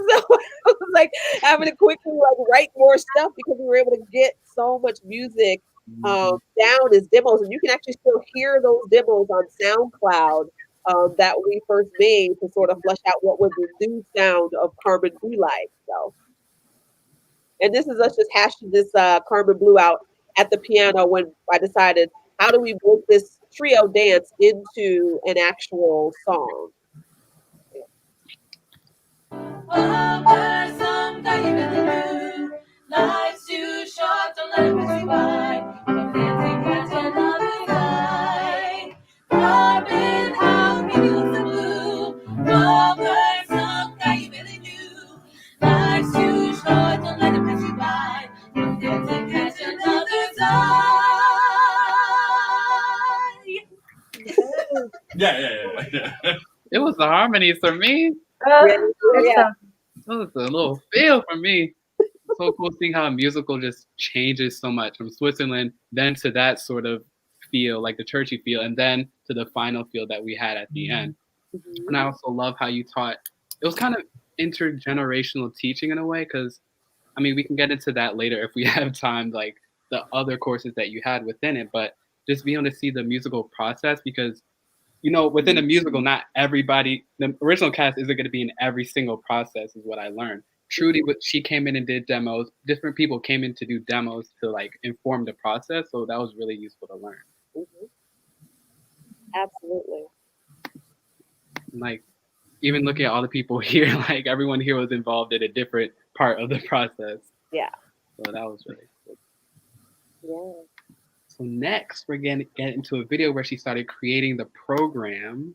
So I was like having to quickly write more stuff because we were able to get so much music down as demos, and you can actually still hear those demos on SoundCloud that we first made to sort of flesh out what would the new sound of Carmen be like. So And this is us just hashing this Carmen Blue out at the piano when I decided, how do we break this trio dance into an actual song? Life's too short, don't let it pass you by. Come dancing past another side. Carmen, how can you look so blue? Robert, some guy you really knew. Life's too short, don't let it pass you by. Come dancing past another side. Yeah. It was the harmonies for me. Yeah. It was a little feel for me. So cool seeing how a musical just changes so much from Switzerland, then to that sort of feel, like the churchy feel, and then to the final feel that we had at the end. And I also love how you taught. It was kind of intergenerational teaching in a way, because I mean, we can get into that later if we have time, like the other courses that you had within it, but just being able to see the musical process, because within a musical, not everybody, the original cast isn't going to be in every single process, is what I learned. Trudy, she came in and did demos. Different people came in to do demos to like inform the process. So that was really useful to learn. Absolutely. Like, even looking at all the people here, like everyone here was involved in a different part of the process. Yeah. So that was really cool. Yeah. So next, we're going to get into a video where she started creating the program.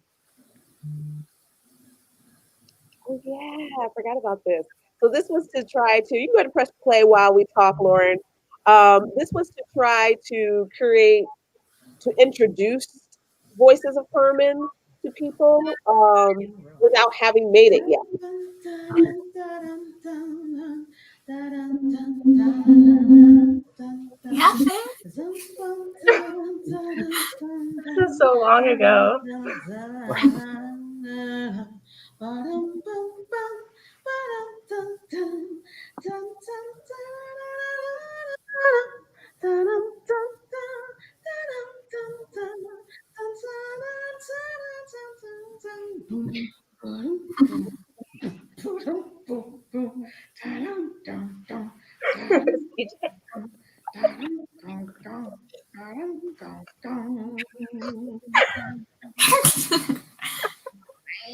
Oh yeah, I forgot about this. So this was to try to, you can go ahead and press play while we talk, Lauren. This was to try to introduce Voices of Carmen to people without having made it yet. Yeah, This is so long ago.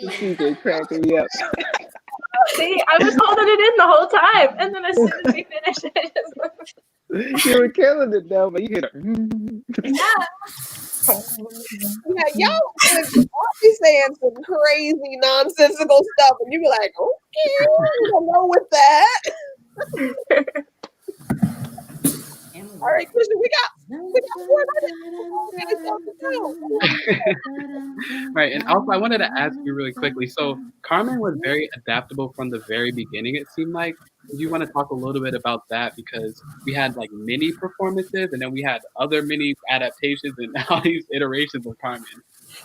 CJay cracking me up. See, I was holding it in the whole time, and then as soon as we finished, I just You were killing it though, but you hit Yeah, y'all be saying some crazy nonsensical stuff, and you be like, okay, I don't know with that. All right, Christian, we got 4 Right, and also I wanted to ask you really quickly. So Carmen was very adaptable from the very beginning, it seemed like. Do you want to talk a little bit about that? Because we had like mini performances, and then we had other mini adaptations and all these iterations of Carmen.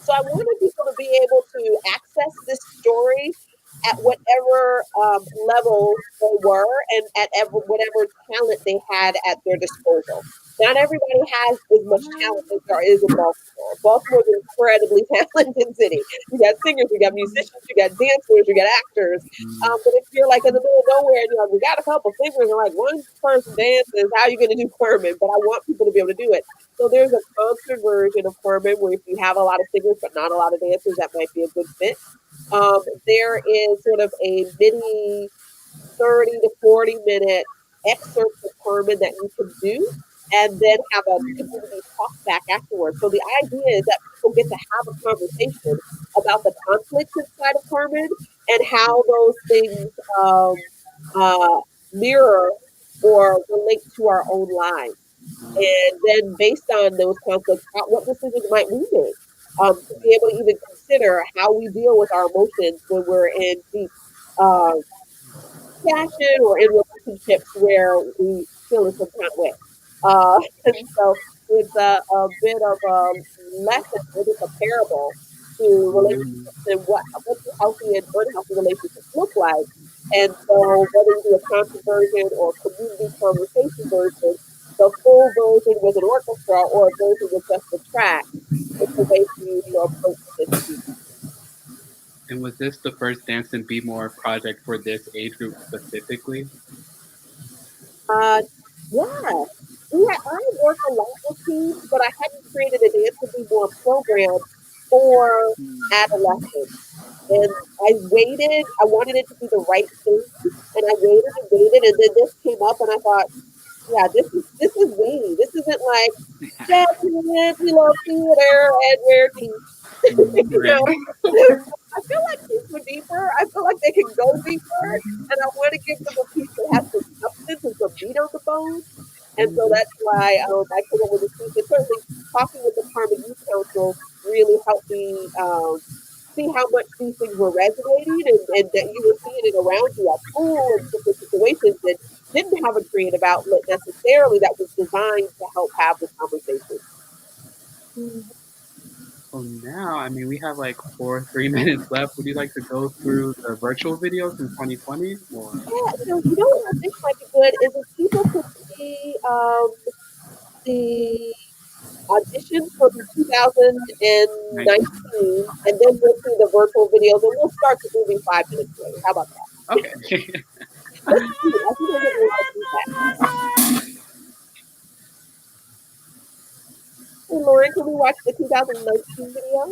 So I wanted people to be able to access this story at whatever level they were and at whatever talent they had at their disposal. Not everybody has as much talent as there is in Baltimore. Baltimore is an incredibly talented city. You got singers, you got musicians, you got dancers, you got actors. But if you're like in the middle of nowhere and you're like, we got a couple singers and like one person dances, how are you going to do Carmen? But I want people to be able to do it. So there's a concert version of Carmen where if you have a lot of singers but not a lot of dancers, that might be a good fit. There is sort of a mini 30 to 40-minute excerpt of Carmen that you can do and then have a community talk back afterwards. So the idea is that people get to have a conversation about the conflicts inside of Carmen and how those things mirror or relate to our own lives. And then based on those conflicts, what decisions might we make? To be able to even consider how we deal with our emotions when we're in deep passion or in relationships where we feel in some kind of way. And so it's a bit of a lesson, it's a parable to relationships and what do healthy and unhealthy relationships look like. And so whether you do a concert version or community conversation version, the full version with an orchestra or a version with just the track, it's a way for you to approach this piece. And was this the first Dance and Be More project for this age group specifically? Yeah. I worked a lot with teens, but I hadn't created a dance to be more program for adolescents. And I waited. I wanted it to be the right thing, and I waited, and then this came up, and I thought, yeah, this is weighty. This isn't like jazz hands, we love theater and wear teeth. you Right. know, I feel like things were deeper. I feel like they can go deeper, and I want to give them a piece that has some substance and some meat on the bone. And so that's why I came up with this piece. And certainly, talking with the Carmen Youth Council really helped me see how much these things were resonating, and that you were seeing it around you at school and different situations that didn't have a creative outlet necessarily that was designed to help have the conversation. So now, I mean, we have like 3 minutes left. Would you like to go through the virtual videos from 2020? Or Yeah, what I think might be good is if people could see the auditions from 2019, and then we'll see the virtual videos, and we'll start the movie 5 minutes later. How about that? okay. Let's do it. I think we're going to do that. Hey, Lauren, can we watch the 2019 video?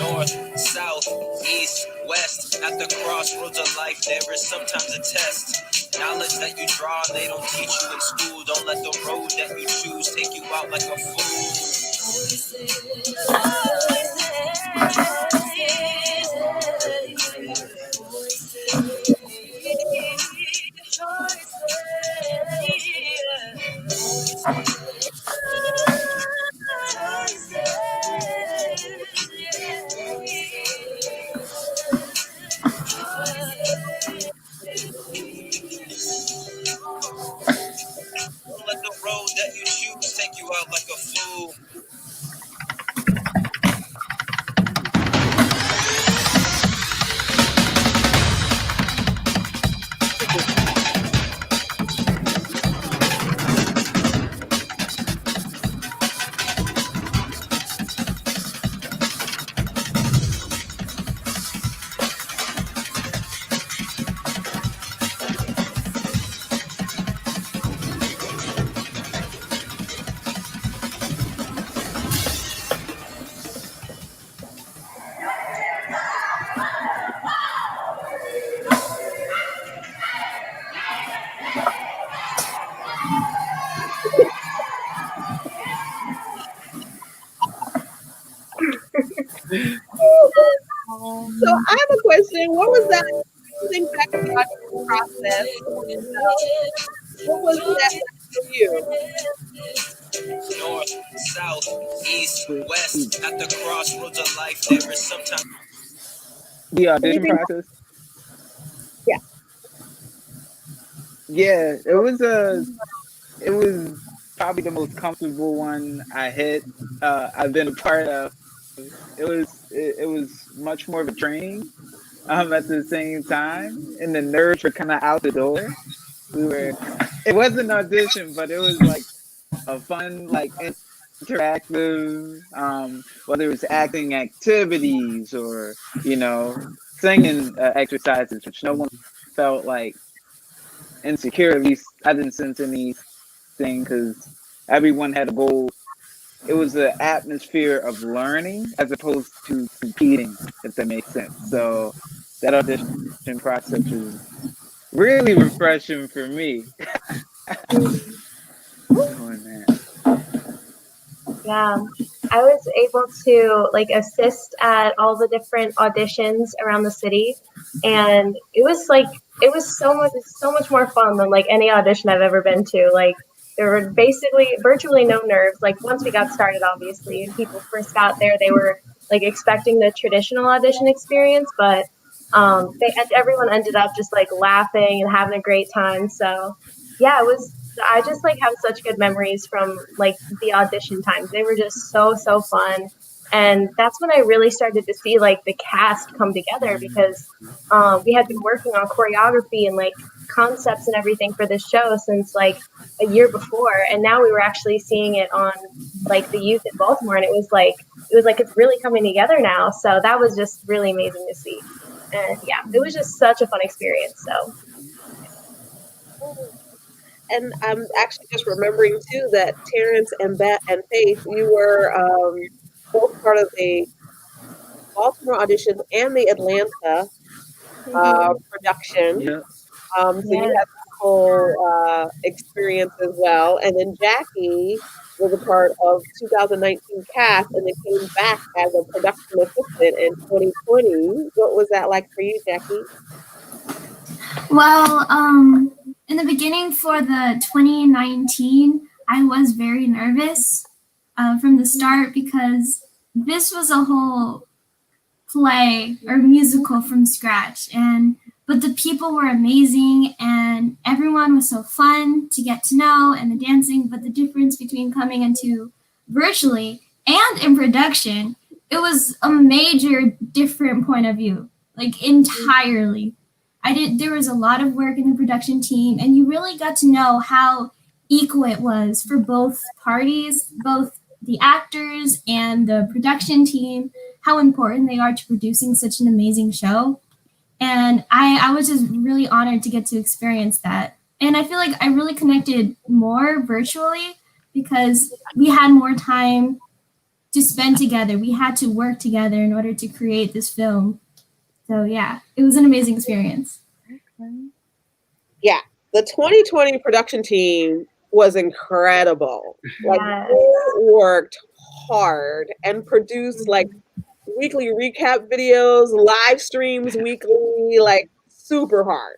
North, south, east, west. At the crossroads of life, there is sometimes a test. Knowledge that you draw, they don't teach you in school. Don't let the road that you choose take you out like a Don't let the road that you choose take you out like a fool. So I have a question. What was that? Think back to the audition process. What was that like for you? North, south, east, west. At the crossroads of life, there is sometimes The audition Anything? process. Yeah. Yeah, it was probably the most comfortable one I've been a part of. It was much more of a training at the same time, and the nerves were kind of out the door. It wasn't an audition, but it was like a fun, like interactive, whether it was acting activities or singing exercises, which no one felt like insecure. At least I didn't sense anything because everyone had a goal. It was an atmosphere of learning as opposed to competing, if that makes sense. So that audition process was really refreshing for me. Oh man. Yeah, I was able to like assist at all the different auditions around the city, and it was so much more fun than like any audition I've ever been to. Like there were basically virtually no nerves. Like once we got started, obviously, and people first got there, they were like expecting the traditional audition experience, but everyone ended up just like laughing and having a great time. So yeah, it was I just like have such good memories from like the audition times. They were just so fun. And that's when I really started to see like the cast come together, because we had been working on choreography and like concepts and everything for this show since like a year before, and now we were actually seeing it on like the youth in Baltimore, and it was like it's really coming together now. So that was just really amazing to see. And yeah, it was just such a fun experience. So And I'm actually just remembering too that Terrence and Faith, you were both part of the Baltimore auditions and the Atlanta production. Yeah. So you had that whole experience as well. And then Jackie was a part of 2019 cast and then came back as a production assistant in 2020. What was that like for you, Jackie? Well, in the beginning for the 2019, I was very nervous from the start because this was a whole play or musical from scratch, but the people were amazing and everyone was so fun to get to know, and the dancing. But the difference between coming into virtually and in production, it was a major different point of view, like entirely. There was a lot of work in the production team, and you really got to know how equal it was for both parties, both the actors and the production team, how important they are to producing such an amazing show. And I was just really honored to get to experience that. And I feel like I really connected more virtually because we had more time to spend together. We had to work together in order to create this film. So yeah, it was an amazing experience. Yeah, the 2020 production team was incredible. Like they worked hard and produced like weekly recap videos, live streams weekly, like super hard.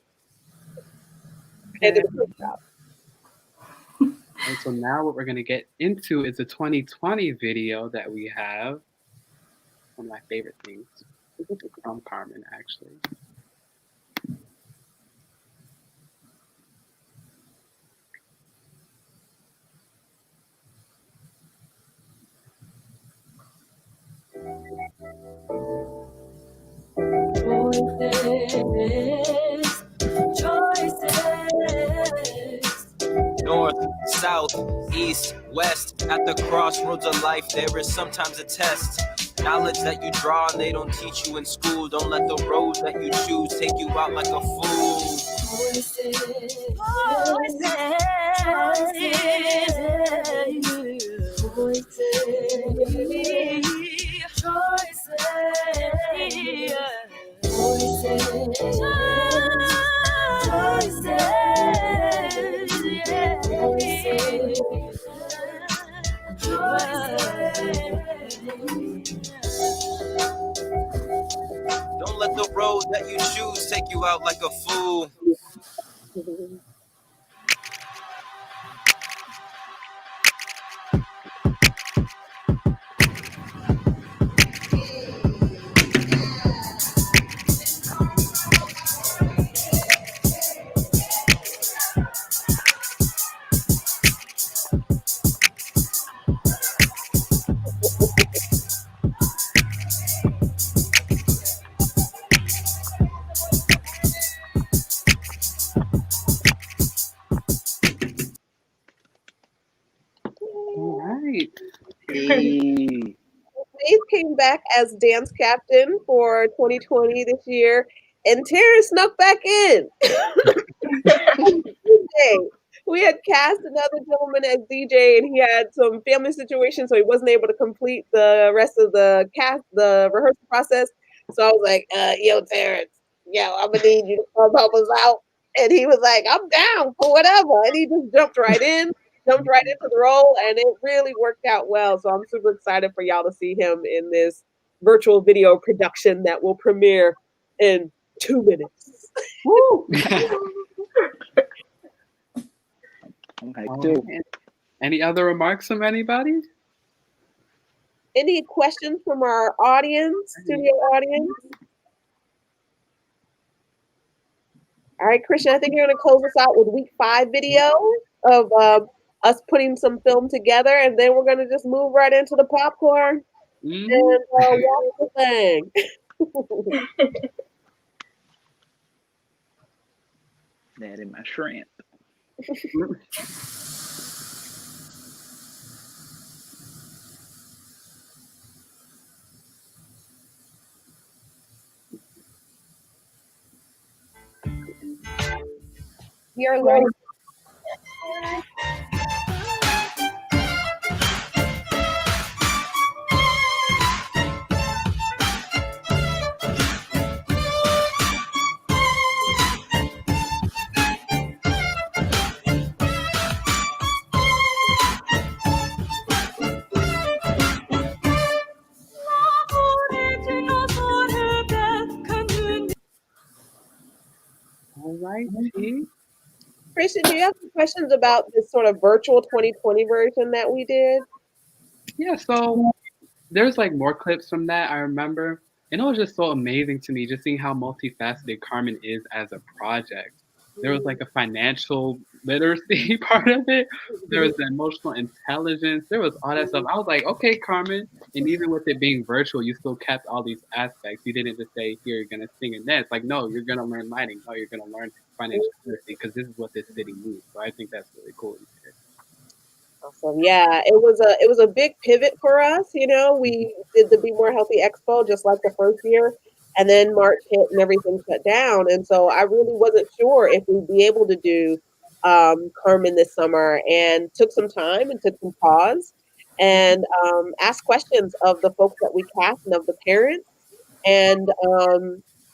They did a good job. And so now what we're going to get into is the 2020 video that we have. One of my favorite things from Carmen, actually. North, south, east, west. At the crossroads of life, there is sometimes a test. Knowledge that you draw and they don't teach you in school. Don't let the road that you choose take you out like a fool. Don't let the road that you choose take you out like a fool. All right. Hey. Faith came back as dance captain for 2020 this year, and Terrence snuck back in. We had cast another gentleman as DJ, and he had some family situations, so he wasn't able to complete the rest of the rehearsal process. So I was like, yo, Terrence, I'm gonna need you to come help us out. And he was like, I'm down for whatever. And he just jumped right into the role, and it really worked out well. So I'm super excited for y'all to see him in this virtual video production that will premiere in 2 minutes. Woo! Okay, Any other remarks from anybody? Any questions from our audience, studio audience? All right, Christian, I think you're going to close us out with week 5 video of us putting some film together, and then we're going to just move right into the popcorn. and watch the thing. That in my shrimp. We are learning. All right, T. Christian, do you have some questions about this sort of virtual 2020 version that we did? Yeah, so there's like more clips from that I remember. And it was just so amazing to me just seeing how multifaceted Carmen is as a project. There was like a financial literacy part of it. There was the emotional intelligence. There was all that stuff. I was like, okay, Carmen. And even with it being virtual, you still kept all these aspects. You didn't just say, here, you're going to sing and dance. Like, no, you're going to learn lighting. No, you're going to learn financial literacy because this is what this city needs. So I think that's really cool. Awesome. Yeah, it was a big pivot for us. You know, we did the Be More Healthy Expo just like the first year, and then March hit and everything shut down. And so I really wasn't sure if we'd be able to do Carmen this summer, and took some time and took some pause and asked questions of the folks that we cast and of the parents, and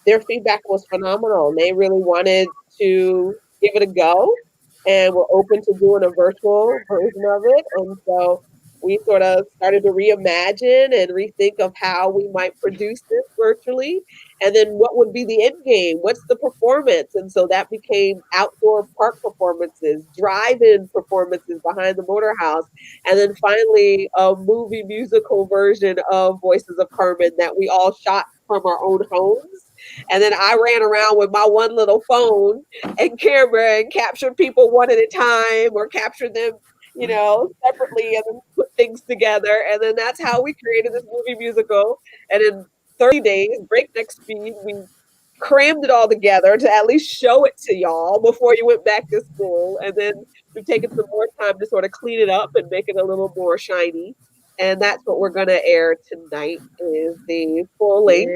their feedback was phenomenal. They really wanted to give it a go, and we're open to doing a virtual version of it. And so we sort of started to reimagine and rethink of how we might produce this virtually, and then what would be the end game? What's the performance? And so that became outdoor park performances, drive-in performances behind the motor house, and then finally a movie musical version of Voices of Carmen that we all shot from our own homes. And then I ran around with my one little phone and camera and captured people one at a time, or captured them, separately, and then put things together. And then that's how we created this movie musical. And in 30 days, breakneck speed, we crammed it all together to at least show it to y'all before you went back to school. And then we've taken some more time to sort of clean it up and make it a little more shiny. And that's what we're going to air tonight, is the full length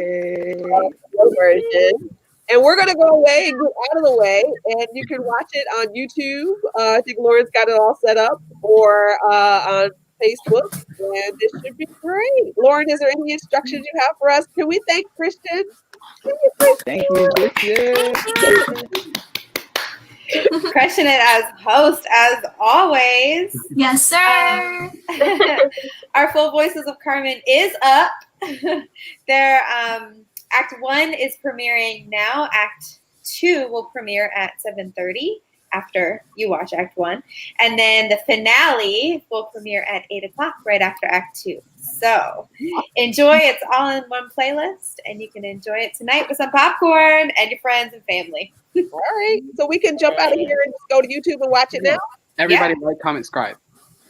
version. And we're going to go away and get out of the way, and you can watch it on YouTube. I think Lauren's got it all set up, or on Facebook, and it should be great. Lauren, is there any instructions you have for us? Can we thank Christian? Thank you, Christian. Crushing it as host, as always. Yes, sir. Our full Voices of Carmen is up. Their Act 1 is premiering now. Act 2 will premiere at 7:30 after you watch Act 1. And then the finale will premiere at 8 o'clock right after Act 2. So enjoy. It's all in one playlist, and you can enjoy it tonight with some popcorn and your friends and family. All right. So we can jump out of here and just go to YouTube and watch it now? Everybody like, comment, subscribe.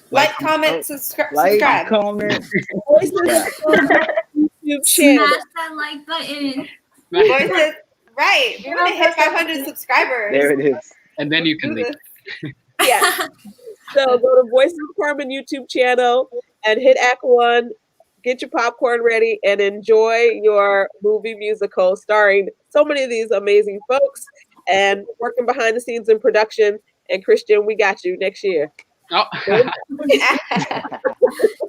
Like, comment, subscribe. Comment. YouTube channel. Smash that like button. Voices, right. We want to hit 500 subscribers. There it is. And then you can leave. Yeah. So go to Voices of Carmen YouTube channel and hit Act 1. Get your popcorn ready and enjoy your movie musical starring so many of these amazing folks and working behind the scenes in production. And Christian, we got you next year. Oh.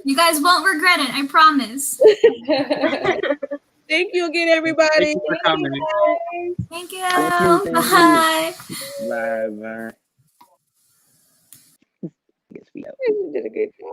You guys won't regret it, I promise. Thank you again, everybody. Thank you for coming. Thank you. Thank you. Bye. Bye. Bye. Yes, we You did a good job.